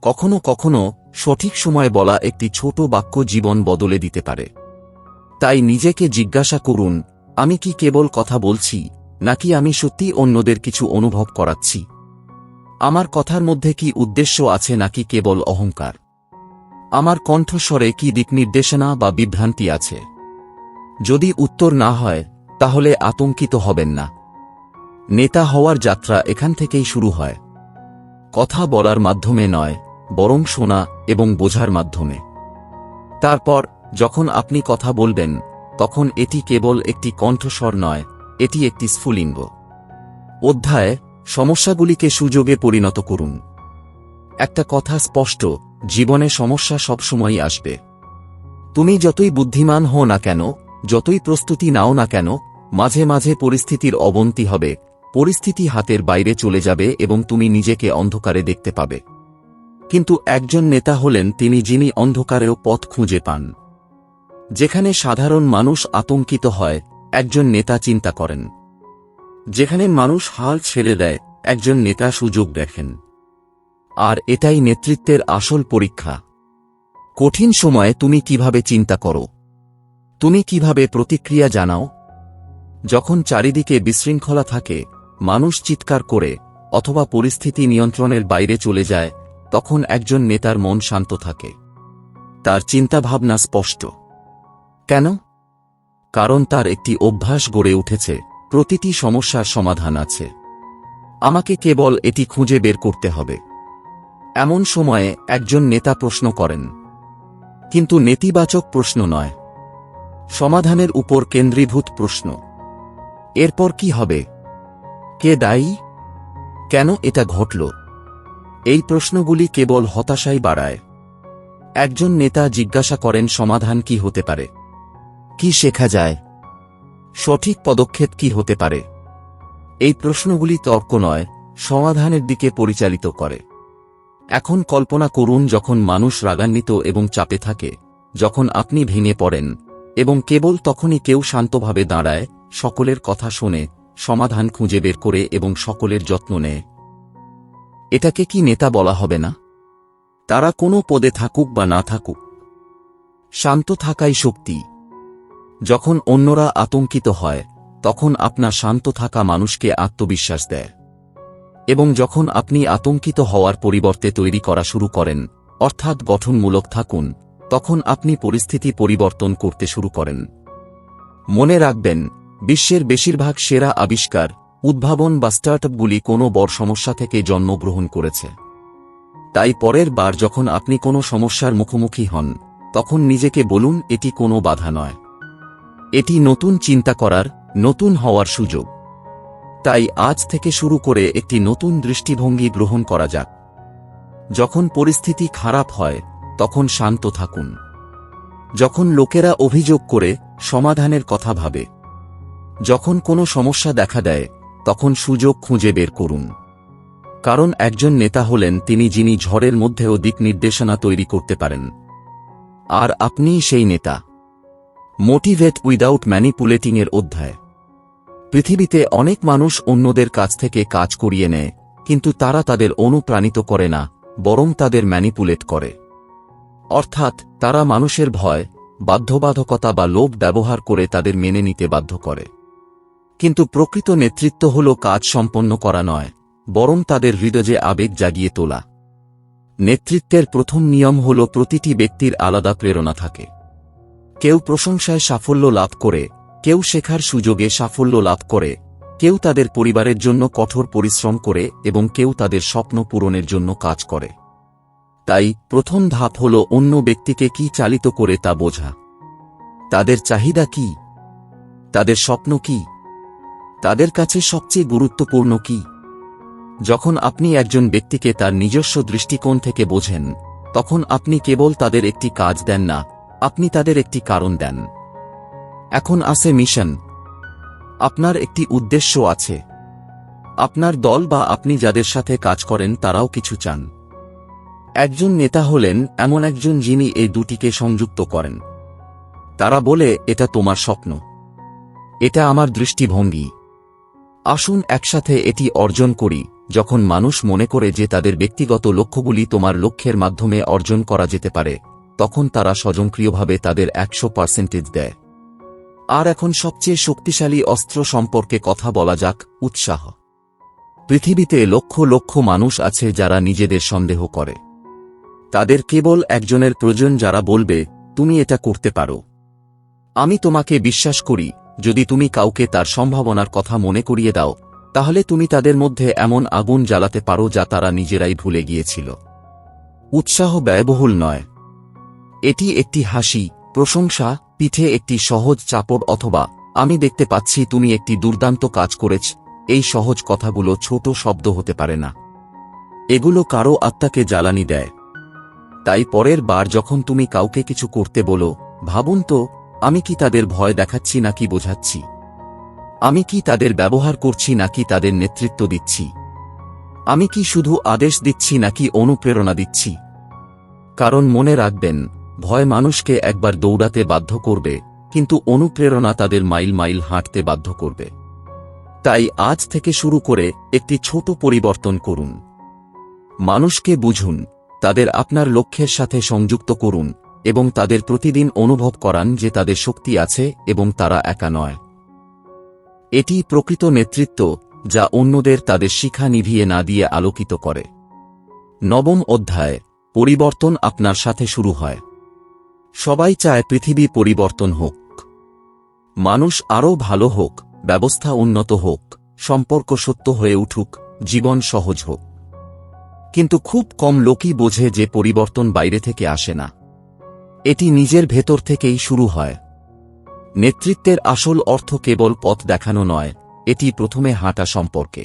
কখনো কখনো সঠিক সময় বলা একটি ছোট বাক্য জীবন বদলে দিতে পারে। তাই নিজেকে জিজ্ঞাসা করুন, আমি কি কেবল কথা বলছি, নাকি আমি সত্যি অন্যদের কিছু অনুভব করাচ্ছি? আমার কথার মধ্যে কি উদ্দেশ্য আছে নাকি কেবল অহংকার? আমার কণ্ঠস্বরে কি দিকনির্দেশনা বা বিভ্রান্তি আছে? যদি উত্তর না হয়, তাহলে আতঙ্কিত হবেন না। নেতা হওয়ার যাত্রা এখান থেকেই শুরু হয়। কথা বলার মাধ্যমে নয়, বরং শোনা এবং বোঝার মাধ্যমে। তারপর যখন আপনি কথা বলবেন, তখন এটি কেবল একটি কণ্ঠস্বর নয়, এটি একটি স্ফুলিঙ্গ। অধ্যায়। সমস্যাগুলিকে সুযোগে পরিণত করুন। একটা কথা স্পষ্ট, জীবনে সমস্যা সবসময়ই আসবে। তুমি যতই বুদ্ধিমান হও না কেন, যতই প্রস্তুতি নাও না কেন, মাঝে মাঝে পরিস্থিতির অবনতি হবে, পরিস্থিতি হাতের বাইরে চলে যাবে এবং তুমি নিজেকে অন্ধকারে দেখতে পাবে। কিন্তু একজন নেতা হলেন যিনি অন্ধকারেও পথ খুঁজে পান। যেখানে সাধারণ মানুষ আতঙ্কিত হয়, একজন নেতা চিন্তা করেন। যেখানে মানুষ হাল ছেড়ে দেয়, একজন নেতা সুযোগ দেখেন। আর এটাই নেতৃত্বের আসল পরীক্ষা। কঠিন সময়ে তুমি কিভাবে চিন্তা করো? তুমি কিভাবে প্রতিক্রিয়া জানাও? যখন চারিদিকে বিশৃঙ্খলা থাকে, মানুষ চিৎকার করে, অথবা পরিস্থিতি নিয়ন্ত্রণের বাইরে চলে যায়, তখন একজন নেতার মন শান্ত থাকে। তার চিন্তাভাবনা স্পষ্ট। কেন? কারণ তার একটি অভ্যাস গড়ে উঠেছে, প্রতিটি সমস্যার সমাধান আছে। আমাকে কেবল এটি খুঁজে বের করতে হবে। এমন সময়ে একজন নেতা প্রশ্ন করেন, কিন্তু নেতিবাচক প্রশ্ন নয়, সমাধানের উপর কেন্দ্রীভূত প্রশ্ন। এরপর কি হবে? কে দায়ী? কেন এটা ঘটল? এই প্রশ্নগুলি কেবল হতাশাই বাড়ায়। একজন নেতা জিজ্ঞাসা করেন, সমাধান কি হতে পারে? কি শেখা যায়? সঠিক পদক্ষেপ কি হতে পারে? এই প্রশ্নগুলি তর্ক নয়, সমাধানের দিকে পরিচালিত করে। এখন কল্পনা করুন যখন মানুষ রাগান্বিত এবং চাপে থাকে, যখন আপনি ভেঙে পড়েন, এবং কেবল তখনই কেউ শান্তভাবে দাঁড়ায়, সকলের কথা শোনে, সমাধান খুঁজে বের করে এবং সকলের যত্ন নেয়। এটাকে কি নেতা বলা হবে না? তারা কোনো পদে থাকুক বা না থাকুক, শান্ত থাকাই শক্তি। যখন অন্যরা আতঙ্কিত হয়, তখন আপনার শান্ত থাকা মানুষকে আত্মবিশ্বাস দেয়। এবং যখন আপনি আতঙ্কিত হওয়ার পরিবর্তে তৈরি করা শুরু করেন, অর্থাৎ গঠনমূলক থাকুন, তখন আপনি পরিস্থিতি পরিবর্তন করতে শুরু করেন। মনে রাখবেন, বিশ্বের বেশিরভাগ সেরা আবিষ্কার, উদ্ভাবন বা স্টার্টআপগুলি কোনো বড় সমস্যা থেকে জন্মগ্রহণ করেছে। তাই পরের বার যখন আপনি কোনো সমস্যার মুখোমুখি হন, তখন নিজেকে বলুন, এটি কোনো বাধা নয়, এটি নতুন চিন্তা করার, নতুন হওয়ার সুযোগ। তাই আজ থেকে শুরু করে একটি নতুন দৃষ্টিভঙ্গি গ্রহণ করা যাক। যখন পরিস্থিতি খারাপ হয়, তখন শান্ত থাকুন। যখন লোকেরা অভিযোগ করে, সমাধানের কথা ভাবে। যখন কোনো সমস্যা দেখা দেয়, তখন সুযোগ খুঁজে বের করুন। কারণ একজন নেতা হলেন যিনি ঝড়ের মধ্যেও দিক নির্দেশনা তৈরি করতে পারেন। আর আপনিই সেই নেতা। মোটিভেট উইদাউট ম্যানিপুলেটিং এর অধ্যায়। পৃথিবীতে অনেক মানুষ অন্যদের কাছ থেকে কাজ করিয়ে নেয়, কিন্তু তারা তাদের অনুপ্রাণিত করে না, বরং তাদের ম্যানিপুলেট করে। অর্থাৎ তারা মানুষের ভয়, বাধ্যবাধকতা বা লোভ ব্যবহার করে তাদের মেনে নিতে বাধ্য করে। কিন্তু প্রকৃত নেতৃত্ব হল কাজ সম্পন্ন করা নয়, বরং তাদের হৃদয়ে আবেগ জাগিয়ে তোলা। নেতৃত্বের প্রথম নিয়ম হল প্রতিটি ব্যক্তির আলাদা প্রেরণা থাকে। কেউ প্রশংসায় সাফল্য লাভ করে, কেউ শেখার সুযোগে সাফল্য লাভ করে, কেউ তাদের পরিবারের জন্য কঠোর পরিশ্রম করে এবং কেউ তাদের স্বপ্ন পূরণের জন্য কাজ করে। তাই প্রথম ধাপ হল অন্য ব্যক্তিকে কি চালিত করে তা বোঝা। তাদের চাহিদা কি, তাদের স্বপ্ন কি, তাদের কাছে সবচেয়ে গুরুত্বপূর্ণ কি। যখন আপনি একজন ব্যক্তিকে তার নিজস্ব দৃষ্টিকোণ থেকে বোঝেন, তখন আপনি কেবল তাদের একটি কাজ দেন না, আপনি তাদের একটি কারণ দেন। এখন আসে মিশন। আপনার একটি উদ্দেশ্য আছে। আপনার দল বা আপনি যাদের সাথে কাজ করেন তারাও কিছু চান। একজন নেতা হলেন এমন একজন যিনি এই দুটিকে সংযুক্ত করেন। তারা বলে, এটা তোমার স্বপ্ন, এটা আমার দৃষ্টিভঙ্গি। আসুন একসাথে এটি অর্জন করি। যখন মানুষ মনে করে যে তাদের ব্যক্তিগত লক্ষ্যগুলি তোমার লক্ষ্যের মাধ্যমে অর্জন করা যেতে পারে, তখন তারা স্বয়ংক্রিয়ভাবে তাদের 100% দেয়। আর এখন সবচেয়ে শক্তিশালী অস্ত্র সম্পর্কে কথা বলা যাক, উৎসাহ। পৃথিবীতে লক্ষ লক্ষ মানুষ আছে যারা নিজেদের সন্দেহ করে। তাদের কেবল একজনের প্রয়োজন যারা বলবে, তুমি এটা করতে পারো। আমি তোমাকে বিশ্বাস করি। যদি তুমি কাউকে তার সম্ভাবনার কথা মনে করিয়ে দাও, তাহলে তুমি তাদের মধ্যে এমন আগুন জ্বালাতে পারো যা তারা নিজেরাই ভুলে গিয়েছিল। উৎসাহ ব্যয়বহুল নয়। এটি একটি হাসি, প্রশংসা, পিঠে একটি সহজ চাপড় অথবা আমি দেখতে পাচ্ছি তুমি একটি দুর্দান্ত কাজ করেছ। এই সহজ কথাগুলো ছোট শব্দ হতে পারে না, এগুলো কারো আত্মাকে জ্বালানি দেয়। তাই পরের বার যখন তুমি কাউকে কিছু করতে বলো, ভাবুন তো, আমি কি তাদের ভয় দেখাচ্ছি নাকি বোঝাচ্ছি? আমি কি তাদের ব্যবহার করছি নাকি তাদের নেতৃত্ব দিচ্ছি? আমি কি শুধু আদেশ দিচ্ছি নাকি অনুপ্রেরণা দিচ্ছি? কারণ মনে রাখবেন, ভয় মানুষকে একবার দৌড়াতে বাধ্য করবে, কিন্তু অনুপ্রেরণা তাদের মাইল মাইল হাঁটতে বাধ্য করবে। তাই আজ থেকে শুরু করে একটি ছোট পরিবর্তন করুন। মানুষকে বুঝুন, তাদের আপনার লক্ষ্যের সাথে সংযুক্ত করুন এবং তাদের প্রতিদিন অনুভব করান যে তাদের শক্তি আছে এবং তারা একা নয়। এটি প্রকৃত নেতৃত্ব, যা অন্যদের তাদের শিখা নিভিয়ে না দিয়ে আলোকিত করে। নবম অধ্যায়। পরিবর্তন আপনার সাথে শুরু হয়। সবাই চায় পৃথিবী পরিবর্তন হোক। মানুষ আরও ভালো হোক, ব্যবস্থা উন্নত হোক, সম্পর্ক সত্য হয়ে উঠুক, জীবন সহজ হোক। কিন্তু খুব কম লোকই বোঝে যে পরিবর্তন বাইরে থেকে আসে না, এটি নিজের ভেতর থেকেই শুরু হয়। নেতৃত্বের আসল অর্থ কেবল পথ দেখানো নয়, এটি প্রথমে হাঁটা সম্পর্কে।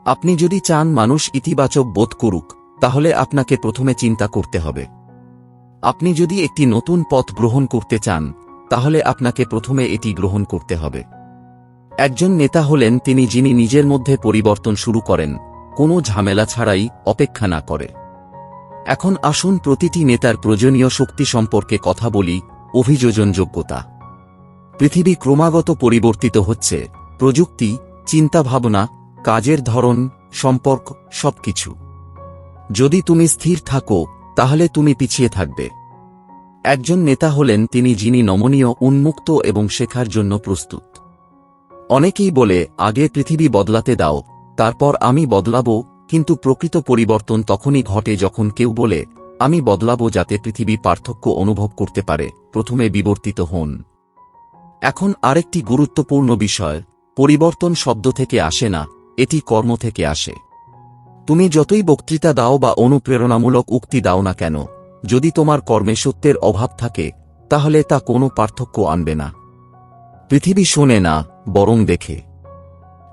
আপনি যদি চান মানুষ ইতিবাচক বোধ করুক, তাহলে আপনাকে প্রথমে চিন্তা করতে হবে। আপনি যদি একটি নতুন পথ গ্রহণ করতে চান, তাহলে আপনাকে প্রথমে এটি গ্রহণ করতে হবে। একজন নেতা হলেন যিনি নিজের মধ্যে পরিবর্তন শুরু করেন, কোনো ঝামেলা ছাড়াই, অপেক্ষা না করে। এখন আসুন প্রতিটি নেতার প্রয়োজনীয় শক্তি সম্পর্কে কথা বলি। অভিযোজন যোগ্যতা। পৃথিবী ক্রমাগত পরিবর্তিত হচ্ছে, প্রযুক্তি, চিন্তাভাবনা, কাজের ধরন, সম্পর্ক, সবকিছু। যদি তুমি স্থির থাকো, তাহলে তুমি পিছিয়ে থাকবে। একজন নেতা হলেন যিনি নমনীয়, উন্মুক্ত এবং শেখার জন্য প্রস্তুত। অনেকেই বলে, আগে পৃথিবী বদলাতে দাও, তারপর আমি বদলাবো। কিন্তু প্রকৃত পরিবর্তন তখনই ঘটে যখন কেউ বলে, আমি বদলাবো যাতে পৃথিবী পার্থক্য অনুভব করতে পারে। প্রথমে বিবর্তিত হন। এখন আরেকটি গুরুত্বপূর্ণ বিষয়, পরিবর্তন শব্দ থেকে আসে না, এটি কর্ম থেকে আসে। তুমি যতই বক্তৃতা দাও বা অনুপ্রেরণামূলক উক্তি দাও না কেন, যদি তোমার কর্মে সত্যের অভাব থাকে, তাহলে তা কোনো পার্থক্য আনবে না। পৃথিবী শোনে না, বরং দেখে।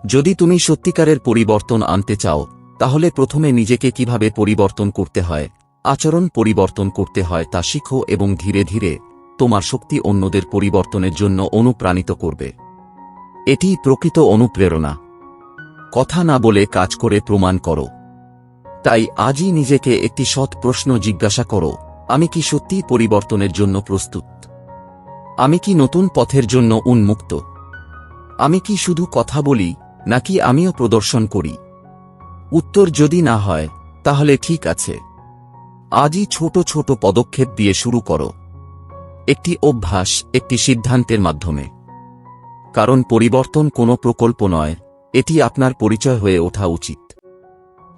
যদি তুমি সত্যিকারের পরিবর্তন আনতে চাও, তাহলে প্রথমে নিজেকে কিভাবে পরিবর্তন করতে হয়, আচরণ পরিবর্তন করতে হয় তা শিখো এবং ধীরে ধীরে তোমার শক্তি অন্যদের পরিবর্তনের জন্য অনুপ্রাণিত করবে। এটিই প্রকৃত অনুপ্রেরণা। কথা না বলে কাজ করে প্রমাণ করো। তাই আজই নিজেকে একটি সৎ প্রশ্ন জিজ্ঞাসা করো, আমি কি সত্যিই পরিবর্তনের জন্য প্রস্তুত? আমি কি নতুন পথের জন্য উন্মুক্ত? আমি কি শুধু কথা বলি, নাকি আমিও প্রদর্শন করি? উত্তর যদি না হয়, তাহলে ঠিক আছে। আজই ছোট ছোট পদক্ষেপ দিয়ে শুরু করো। একটি অভ্যাস, একটি সিদ্ধান্তের মাধ্যমে। কারণ পরিবর্তন কোনো প্রকল্প নয়, এটি আপনার পরিচয় হয়ে ওঠা উচিত।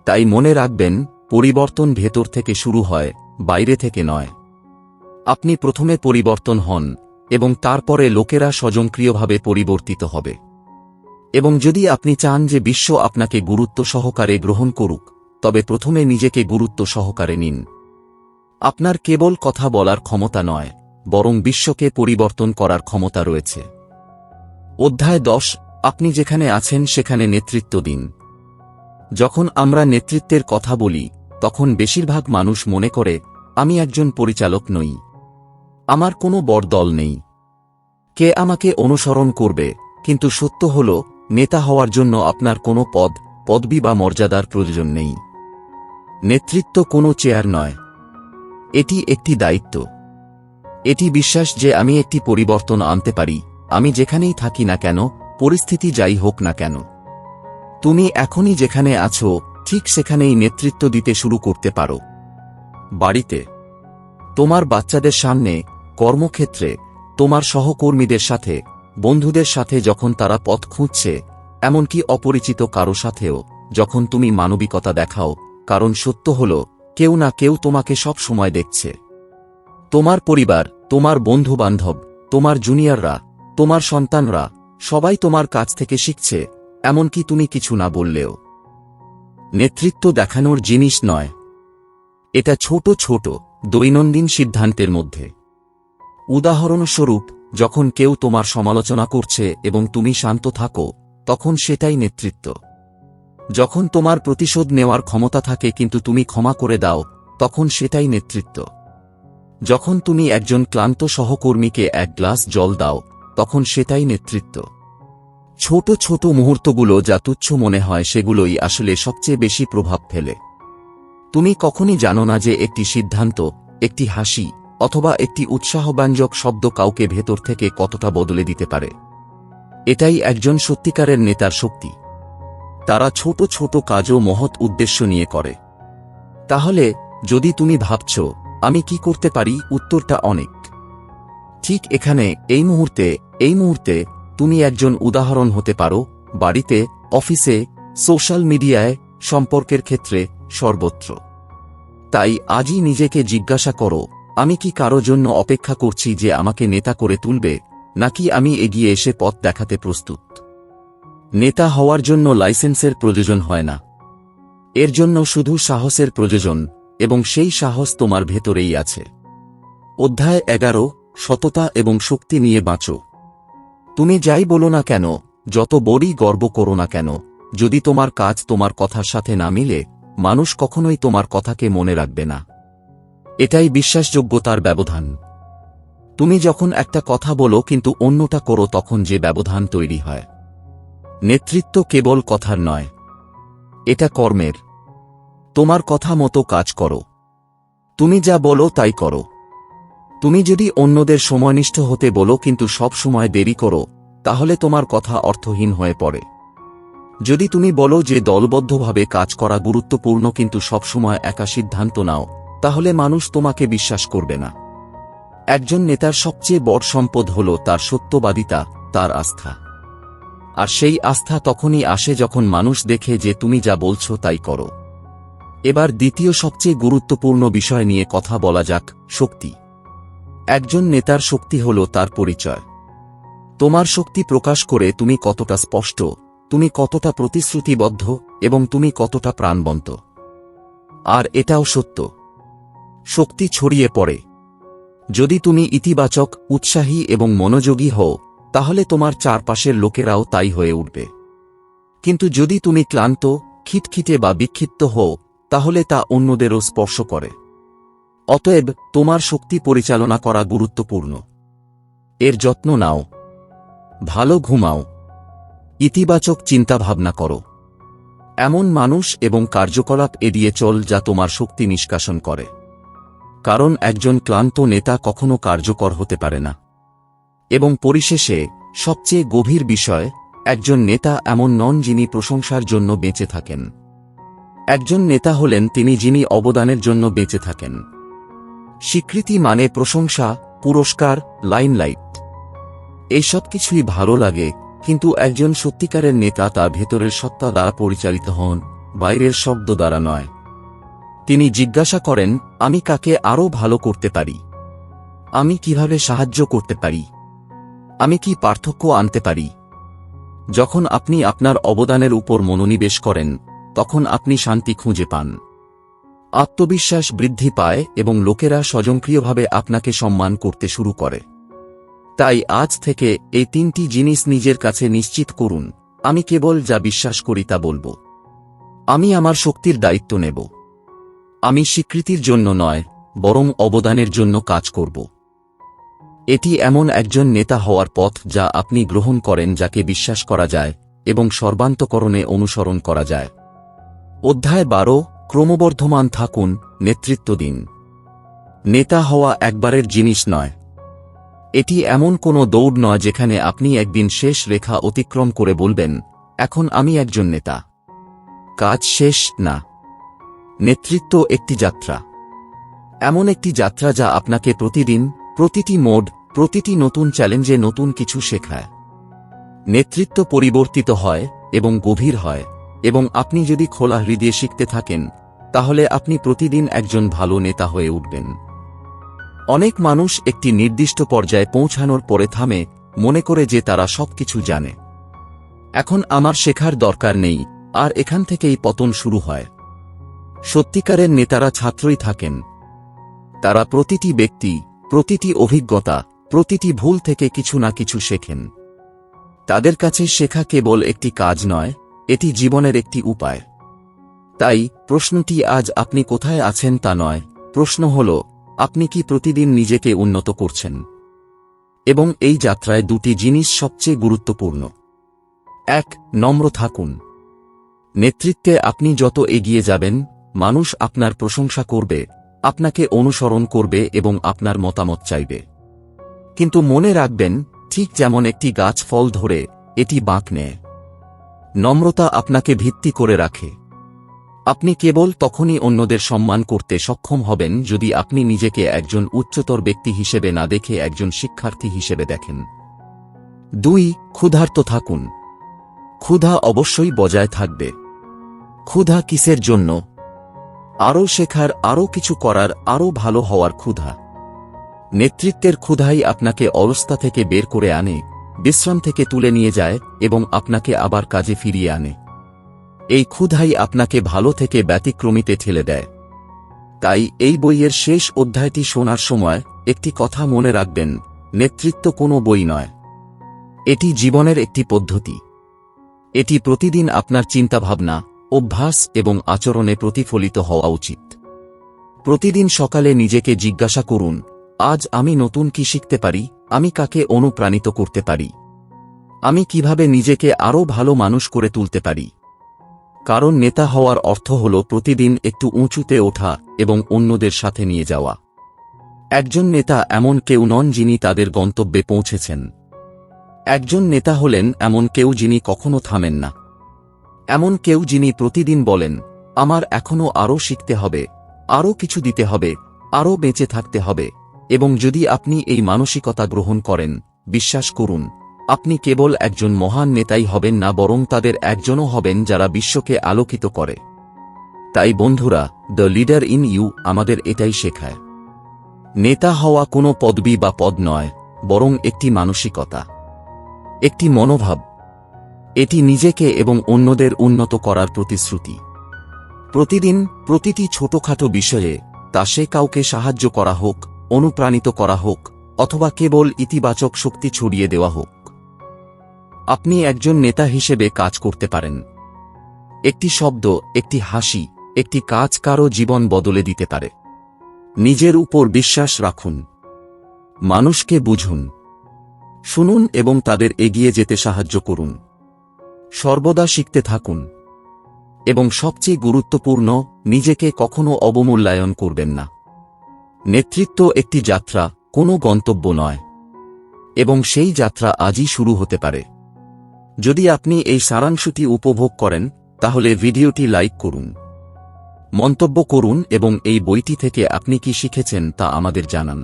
তাই মনে রাখবেন, পরিবর্তন ভেতর থেকে শুরু হয়, বাইরে থেকে নয়। আপনি প্রথমে পরিবর্তন হন, এবং তারপরে লোকেরা স্বয়ংক্রিয়ভাবে পরিবর্তিত হবে। এবং যদি আপনি চান যে বিশ্ব আপনাকে গুরুত্ব সহকারে গ্রহণ করুক, তবে প্রথমে নিজেকে গুরুত্ব সহকারে নিন। আপনার কেবল কথা বলার ক্ষমতা নয়, বরং বিশ্বকে পরিবর্তন করার ক্ষমতা রয়েছে। অধ্যায় 10, আপনি যেখানে আছেন সেখানে নেতৃত্ব দিন। যখন আমরা নেতৃত্বের কথা বলি, তখন বেশিরভাগ মানুষ মনে করে, আমি একজন পরিচালক নই। আমার কোনো বড় দল নেই। কে আমাকে অনুসরণ করবে? কিন্তু সত্য হল, নেতা হওয়ার জন্য আপনার কোনো পদবি বা মর্যাদার প্রয়োজন নেই। নেতৃত্ব কোনো চেয়ার নয়। এটি একটি দায়িত্ব। এটি বিশ্বাস যে আমি একটি পরিবর্তন আনতে পারি, আমি যেখানেই থাকি না কেন, পরিস্থিতি যাই হোক না কেন। তুমি এখনই যেখানে আছো, ঠিক সেখানেই নেতৃত্ব দিতে শুরু করতে পারো। বাড়িতে, তোমার বাচ্চাদের সামনে, কর্মক্ষেত্রে, তোমার সহকর্মীদের সাথে, বন্ধুদের সাথে যখন তারা পথ খুঁজছে, এমনকি অপরিচিত কারো সাথেও, যখন তুমি মানবিকতা দেখাও, কারণ সত্য হল, কেউ না কেউ তোমাকে সব সময় দেখছে। তোমার পরিবার, তোমার বন্ধু-বান্ধব, তোমার জুনিয়ররা, তোমার সন্তানরা, সবাই তোমার কাছ থেকে শিখছে, এমনকি তুমি কিছু না বললেও। নেতৃত্ব দেখানোর জিনিস নয়। এটা ছোট ছোট, দৈনন্দিন সিদ্ধান্তের মধ্যে। উদাহরণস্বরূপ, যখন কেউ তোমার সমালোচনা করছে এবং তুমি শান্ত থাকো, তখন সেটাই নেতৃত্ব। যখন তোমার প্রতিশোধ নেওয়ার ক্ষমতা থাকে কিন্তু তুমি ক্ষমা করে দাও, তখন সেটাই নেতৃত্ব। যখন তুমি একজন ক্লান্ত সহকর্মীকে এক গ্লাস জল দাও, তখন সেটাই নেতৃত্ব। ছোট ছোট মুহূর্তগুলো যা তুচ্ছ মনে হয় সেগুলোই আসলে সবচেয়ে বেশি প্রভাব ফেলে। তুমি কখনই জানো না যে একটি সিদ্ধান্ত, একটি হাসি, অথবা একটি উৎসাহব্যঞ্জক শব্দ কাউকে ভেতর থেকে কতটা বদলে দিতে পারে। এটাই একজন সত্যিকারের নেতার শক্তি। তারা ছোট ছোট কাজও মহৎ উদ্দেশ্য নিয়ে করে। তাহলে, যদি তুমি ভাবছ, আমি কি করতে পারি, উত্তরটা অনেক। ঠিক এখানে, এই মুহূর্তে তুমি একজন উদাহরণ হতে পারো, বাড়িতে, অফিসে, সোশ্যাল মিডিয়ায়, সম্পর্কের ক্ষেত্রে, সর্বত্র। তাই আজই নিজেকে জিজ্ঞাসা করো, আমি কি কারো জন্য অপেক্ষা করছি যে আমাকে নেতা করে তুলবে, নাকি আমি এগিয়ে এসে পথ দেখাতে প্রস্তুত? নেতা হওয়ার জন্য লাইসেন্সের প্রয়োজন হয় না। এর জন্য শুধু সাহসের প্রয়োজন, এবং সেই সাহস তোমার ভেতরেই আছে। অধ্যায় 11, সততা এবং শক্তি নিয়ে বাঁচো। তুমি যাই বলো না কেন, যত বড়ই গর্ব করো না কেন, যদি তোমার কাজ তোমার কথার সাথে না মিলে, মানুষ কখনোই তোমার কথাকে মনে রাখবে না। এটাই বিশ্বাসযোগ্যতার ব্যবধান। তুমি যখন একটা কথা বলো কিন্তু অন্যটা করো, তখন যে ব্যবধান তৈরি হয়। নেতৃত্ব কেবল কথার নয়, এটা কর্মের। তোমার কথা মতো কাজ করো। তুমি যা বলো তাই করো। তুমি যদি অন্যদের সময়নিষ্ঠ হতে বলো কিন্তু সব সময় দেরি করো, তাহলে তোমার কথা অর্থহীন হয়ে পড়ে। যদি তুমি বলো যে দলবদ্ধভাবে কাজ করা গুরুত্বপূর্ণ কিন্তু সবসময় একা সিদ্ধান্ত নাও, তাহলে মানুষ তোমাকে বিশ্বাস করবে না। একজন নেতার সবচেয়ে বড় সম্পদ হল তার সত্যবাদিতা, তার আস্থা। আর সেই আস্থা তখনই আসে যখন মানুষ দেখে যে তুমি যা বলছো তাই করো। এবার দ্বিতীয় সবচেয়ে গুরুত্বপূর্ণ বিষয় নিয়ে কথা বলা যাক, শক্তি। একজন নেতার শক্তি হল তার পরিচয়। তোমার শক্তি প্রকাশ করে তুমি কতটা স্পষ্ট, তুমি কতটা প্রতিশ্রুতিবদ্ধ, এবং তুমি কতটা প্রাণবন্ত। আর এটাও সত্য, শক্তি ছড়িয়ে পড়ে। যদি তুমি ইতিবাচক, উৎসাহী এবং মনোযোগী হও, তাহলে তোমার চারপাশের লোকেরাও তাই হয়ে উঠবে। কিন্তু যদি তুমি ক্লান্ত, খিটখিটে বা বিক্ষিপ্ত হও, তাহলে তা অন্যদেরও স্পর্শ করে। অতএব তোমার শক্তি পরিচালনা করা গুরুত্বপূর্ণ। এর যত্ন নাও। ভালো ঘুমাও। ইতিবাচক চিন্তাভাবনা করো। এমন মানুষ এবং কার্যকলাপ এড়িয়ে চল যা তোমার শক্তি নিষ্কাশন করে। কারণ একজন ক্লান্ত নেতা কখনো কার্যকর হতে পারে না। এবং পরিশেষে সবচেয়ে গভীর বিষয়, একজন নেতা এমন নন যিনি প্রশংসার জন্য বেঁচে থাকেন। একজন নেতা হলেন যিনি অবদানের জন্য বেঁচে থাকেন। স্বীকৃতি মানে প্রশংসা, পুরস্কার, লাইমলাইট, এইসব কিছুই ভালো লাগে, কিন্তু একজন সত্যিকারের নেতা তার ভেতরের সত্তা দ্বারা পরিচালিত হন, বাইরের শব্দ দ্বারা নয়। তিনি জিজ্ঞাসা করেন, আমি কাকে আরও ভালো করতে পারি? আমি কিভাবে সাহায্য করতে পারি? আমি কি পার্থক্য আনতে পারি? যখন আপনি আপনার অবদানের উপর মনোনিবেশ করেন, তখন আপনি শান্তি খুঁজে পান। আত্মবিশ্বাস বৃদ্ধি পায় এবং লোকেরা স্বয়ংক্রিয়ভাবে আপনাকে সম্মান করতে শুরু করে। তাই আজ থেকে এই 3টি জিনিস নিজের কাছে নিশ্চিত করুন। আমি কেবল যা বিশ্বাস করি তা বলবো। আমি আমার শক্তির দায়িত্ব নেব। আমি স্বীকৃতির জন্য নয়, বরং অবদানের জন্য কাজ করব। এটি এমন একজন নেতা হওয়ার পথ যা আপনি গ্রহণ করেন, যাকে বিশ্বাস করা যায় এবং সর্বান্তকরণে অনুসরণ করা যায়। অধ্যায় 12, ক্রমবর্ধমান থাকুন, নেতৃত্ব দিন। নেতা হওয়া একবারের জিনিস নয়। এটি এমন কোনো দৌড় নয় যেখানে আপনি একদিন শেষ রেখা অতিক্রম করে বলবেন, এখন আমি একজন নেতা। কাজ শেষ না। নেতৃত্ব একটি যাত্রা। এমন একটি যাত্রা যা আপনাকে প্রতিদিন, প্রতিটি মোড, প্রতিটি নতুন চ্যালেঞ্জে নতুন কিছু শেখায়। নেতৃত্ব পরিবর্তিত হয় এবং গভীর হয়, এবং আপনি যদি খোলা হৃদয়ে শিখতে থাকেন, তাহলে আপনি প্রতিদিন একজন ভালো নেতা হয়ে উঠবেন। অনেক মানুষ একটি নির্দিষ্ট পর্যায়ে পৌঁছানোর পরে থামে, মনে করে যে তারা সবকিছু জানে। এখন আমার শেখার দরকার নেই, আর এখান থেকেই পতন শুরু হয়। সত্যিকারের নেতারা ছাত্রই থাকেন। তারা প্রতিটি ব্যক্তি, প্রতিটি অভিজ্ঞতা, প্রতিটি ভুল থেকে কিছু না কিছু শেখেন। তাদের কাছে শেখা কেবল একটি কাজ নয়, এটি জীবনের একটি উপায়। তাই প্রশ্নটি আজ আপনি কোথায় আছেন তা নয়, প্রশ্ন হল, আপনি কি প্রতিদিন নিজেকে উন্নত করছেন? এবং এই যাত্রায় 2টি জিনিস সবচেয়ে গুরুত্বপূর্ণ। 1. নম্র থাকুন। নেতৃত্বে আপনি যত এগিয়ে যাবেন, মানুষ আপনার প্রশংসা করবে, আপনাকে অনুসরণ করবে এবং আপনার মতামত চাইবে। কিন্তু মনে রাখবেন, ঠিক যেমন একটি গাছ ফল ধরে, এটি বাঁক নেয়। নম্রতা আপনাকে ভিত্তি করে রাখে। আপনি কেবল তখনই অন্যদের সম্মান করতে সক্ষম হবেন যদি আপনি নিজেকে একজন উচ্চতর ব্যক্তি হিসেবে না দেখে একজন শিক্ষার্থী হিসেবে দেখেন। 2. ক্ষুধার্ত থাকুন। ক্ষুধা অবশ্যই বজায় থাকবে। ক্ষুধা কিসের জন্য? আরও শেখার, আরও কিছু করার, আরও ভালো হওয়ার ক্ষুধা। নেতৃত্বের ক্ষুধাই আপনাকে অলসতা থেকে বের করে আনে, বিশ্রাম থেকে তুলে নিয়ে যায় এবং আপনাকে আবার কাজে ফিরিয়ে আনে। এই ক্ষুধাই আপনাকে ভালো থেকে ব্যতিক্রমীতে ঠেলে দেয়। তাই এই বইয়ের শেষ অধ্যায়টি শোনার সময় একটি কথা মনে রাখবেন, নেতৃত্ব কোনো বই নয়। এটি জীবনের একটি পদ্ধতি। এটি প্রতিদিন আপনার চিন্তাভাবনা, অভ্যাস এবং আচরণে প্রতিফলিত হওয়া উচিত। প্রতিদিন সকালে নিজেকে জিজ্ঞাসা করুন, আজ আমি নতুন কি শিখতে পারি? আমি কাকে অনুপ্রাণিত করতে পারি? আমি কিভাবে নিজেকে আরও ভালো মানুষ করে তুলতে পারি? কারণ নেতা হওয়ার অর্থ হল প্রতিদিন একটু উঁচুতে ওঠা এবং অন্যদের সাথে নিয়ে যাওয়া। একজন নেতা এমন কেউ নন যিনি তাদের গন্তব্যে পৌঁছেছেন। একজন নেতা হলেন এমন কেউ যিনি কখনো থামেন না। এমন কেউ যিনি প্রতিদিন বলেন, আমার এখনো আরও শিখতে হবে, আরও কিছু দিতে হবে, আরও বেঁচে থাকতে হবে। এবং যদি আপনি এই মানসিকতা গ্রহণ করেন, বিশ্বাস করুন, আপনি কেবল একজন মহান নেতাই হবেন না, বরং তাদের একজনও হবেন যারা বিশ্বকে আলোকিত করে। তাই বন্ধুরা, দ্য লিডার ইন ইউ আমাদের এটাই শেখায়। নেতা হওয়া কোনো পদবি বা পদ নয়, বরং একটি মানসিকতা, একটি মনোভাব। এটি নিজেকে এবং অন্যদের উন্নত করার প্রতিশ্রুতি। প্রতিদিন, প্রতিটি ছোটখাটো বিষয়ে, তা সে কাউকে সাহায্য করা হোক, অনুপ্রাণিত করা হোক, অথবা কেবল ইতিবাচক শক্তি ছড়িয়ে দেওয়া হোক, আপনি একজন নেতা হিসেবে কাজ করতে পারেন। একটি শব্দ, একটি হাসি, একটি কাজ কারো জীবন বদলে দিতে পারে। নিজের উপর বিশ্বাস রাখুন। মানুষকে বুঝুন, শুনুন এবং তাদের এগিয়ে যেতে সাহায্য করুন। সর্বদা শিখতে থাকুন এবং সবচেয়ে গুরুত্বপূর্ণ, নিজেকে কখনো অবমূল্যায়ন করবেন না। নেতৃত্ব একটি যাত্রা, কোনো গন্তব্য নয়, এবং সেই যাত্রা আজই শুরু হতে পারে। যদি আপনি এই সারাংশটি উপভোগ করেন তাহলে ভিডিওটি লাইক করুন, মন্তব্য করুন এবং এই বইটি থেকে আপনি কি শিখেছেন তা আমাদের জানান।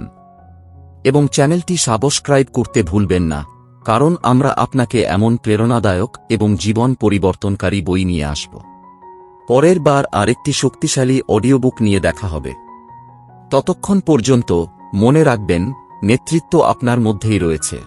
এবং চ্যানেলটি সাবস্ক্রাইব করতে ভুলবেন না, কারণ আমরা আপনাকে এমন প্রেরণাদায়ক এবং জীবন পরিবর্তনকারী বই নিয়ে আসব। পরের বার আরেকটি শক্তিশালী অডিওবুক নিয়ে দেখা হবে। ততক্ষণ পর্যন্ত মনে রাখবেন, নেতৃত্ব আপনার মধ্যেই রয়েছে।